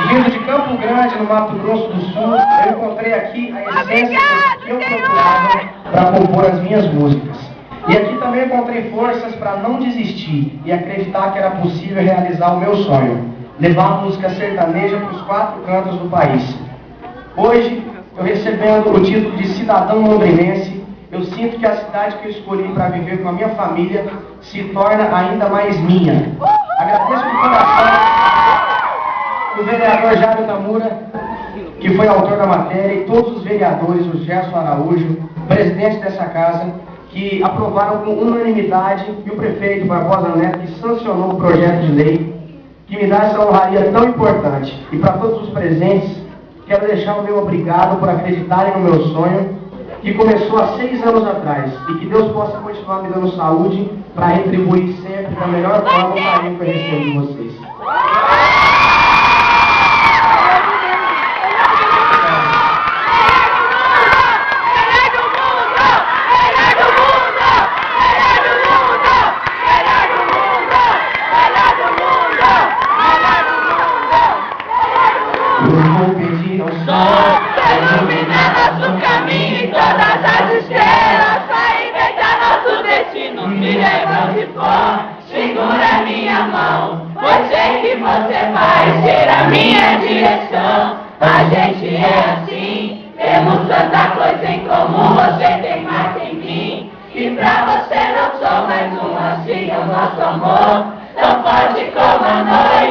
Vindo de Campo Grande, no Mato Grosso do Sul, eu encontrei aqui a essência que eu procurava para compor as minhas músicas. E aqui também encontrei forças para não desistir e acreditar que era possível realizar o meu sonho, levar a música sertaneja para os 4 cantos do país. Hoje, eu recebendo o título de cidadão londrinense, eu sinto que a cidade que eu escolhi para viver com a minha família se torna ainda mais minha. Agradeço de coração o vereador Jairo Tamura, que foi autor da matéria, e todos os vereadores, o Gerson Araújo, presidente dessa casa, que aprovaram com unanimidade, e o prefeito Barbosa Neto, que sancionou o projeto de lei, que me dá essa honraria tão importante. E para todos os presentes, quero deixar o meu obrigado por acreditarem no meu sonho, que começou há 6 anos atrás, e que Deus possa continuar me dando saúde para retribuir sempre da melhor forma o carinho que eu recebo de vocês. Ilumina nosso caminho e todas as estrelas, pra inventar nosso destino. Me levante forte, segura minha mão, pois sei que você vai ser a minha direção. A gente é assim, temos tanta coisa em comum, você tem mais em mim. E pra você não sou mais um, assim é o nosso amor, tão forte como a noite.